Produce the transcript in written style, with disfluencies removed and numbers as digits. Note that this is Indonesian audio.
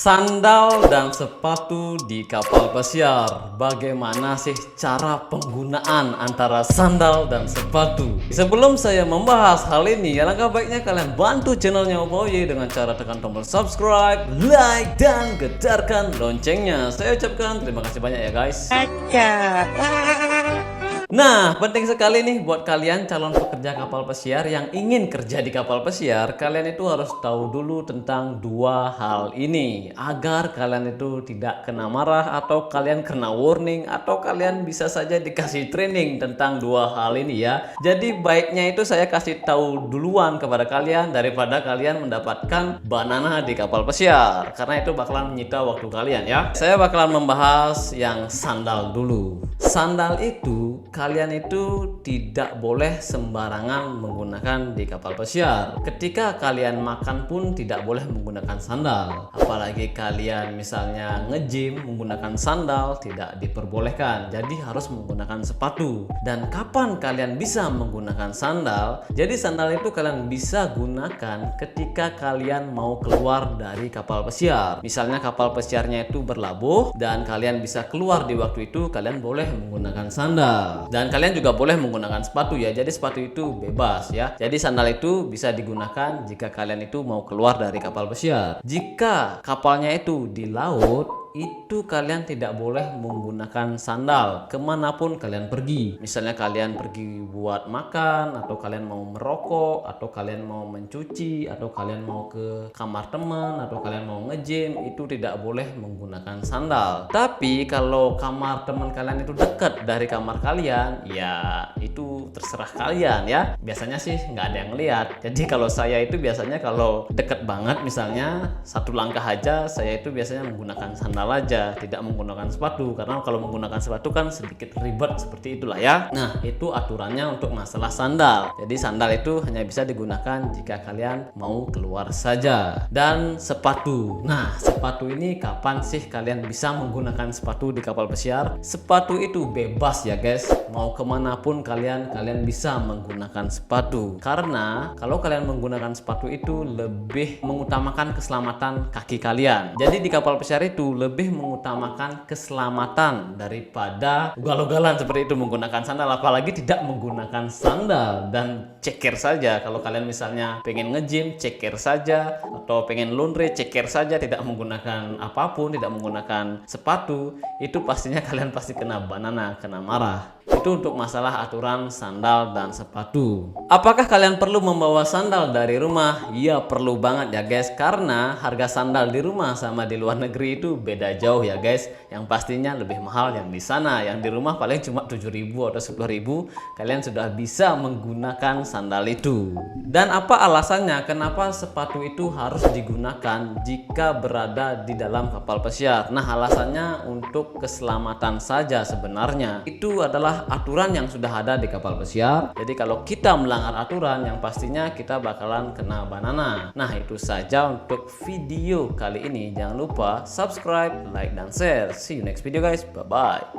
Sandal dan sepatu di kapal pesiar. Bagaimana sih cara penggunaan antara sandal dan sepatu? Sebelum saya membahas hal ini, alangkah baiknya kalian bantu channelnya Oboye dengan cara tekan tombol subscribe, like, dan getarkan loncengnya. Saya ucapkan terima kasih banyak ya guys. Nah, penting sekali nih buat kalian calon pekerja kapal pesiar yang ingin kerja di kapal pesiar, kalian itu harus tahu dulu tentang dua hal ini agar kalian itu tidak kena marah atau kalian kena warning atau kalian bisa saja dikasih training tentang dua hal ini ya. Jadi baiknya itu saya kasih tahu duluan kepada kalian daripada kalian mendapatkan banana di kapal pesiar, karena itu bakalan menyita waktu kalian ya. Saya bakalan membahas yang sandal dulu. Sandal itu kalian itu tidak boleh sembarangan menggunakan di kapal pesiar. Ketika kalian makan pun tidak boleh menggunakan sandal. Apalagi kalian misalnya nge-gym menggunakan sandal tidak diperbolehkan. Jadi harus menggunakan sepatu. Dan kapan kalian bisa menggunakan sandal? Jadi sandal itu kalian bisa gunakan ketika kalian mau keluar dari kapal pesiar. Misalnya kapal pesiarnya itu berlabuh dan kalian bisa keluar di waktu itu, kalian boleh menggunakan sandal. Dan kalian juga boleh menggunakan sepatu ya. Jadi sepatu itu bebas ya. Jadi sandal itu bisa digunakan jika kalian itu mau keluar dari kapal pesiar. Jika kapalnya itu di laut, itu kalian tidak boleh menggunakan sandal kemanapun kalian pergi. Misalnya kalian pergi buat makan, atau kalian mau merokok, atau kalian mau mencuci, atau kalian mau ke kamar teman, atau kalian mau nge-gym, itu tidak boleh menggunakan sandal. Tapi kalau kamar teman kalian itu dekat dari kamar kalian, ya itu terserah kalian ya. Biasanya sih nggak ada yang lihat. Jadi kalau saya itu biasanya kalau deket banget, misalnya satu langkah aja, saya itu biasanya menggunakan sandal aja, tidak menggunakan sepatu, karena kalau menggunakan sepatu kan sedikit ribet seperti itulah ya. Nah, itu aturannya untuk masalah sandal. Jadi sandal itu hanya bisa digunakan jika kalian mau keluar saja. Dan sepatu. Nah, sepatu ini kapan sih kalian bisa menggunakan sepatu di kapal pesiar? Sepatu itu bebas ya guys. Mau kemanapun kalian bisa menggunakan sepatu. Karena kalau kalian menggunakan sepatu itu lebih mengutamakan keselamatan kaki kalian. Jadi di kapal pesiar itu lebih mengutamakan keselamatan daripada ugal-ugalan seperti itu menggunakan sandal, apalagi tidak menggunakan sandal dan ceker saja. Kalau kalian misalnya pengen nge-gym, ceker saja, atau pengen laundry, ceker saja, tidak menggunakan apapun, tidak menggunakan sepatu, itu pastinya kalian pasti kena banana, kena marah. Itu untuk masalah aturan sandal dan sepatu. Apakah kalian perlu membawa sandal dari rumah? Iya, perlu banget ya guys, karena harga sandal di rumah sama di luar negeri itu beda jauh ya guys. Yang pastinya lebih mahal yang di sana. Yang di rumah paling cuma 7.000 atau 10.000, kalian sudah bisa menggunakan sandal itu. Dan apa alasannya kenapa sepatu itu harus digunakan jika berada di dalam kapal pesiar? Nah, alasannya untuk keselamatan saja sebenarnya. Itu adalah aturan yang sudah ada di kapal pesiar. Jadi kalau kita melanggar aturan, yang pastinya kita bakalan kena banana. Nah, itu saja untuk video kali ini. Jangan lupa subscribe, like, dan share. See you next video guys. Bye bye.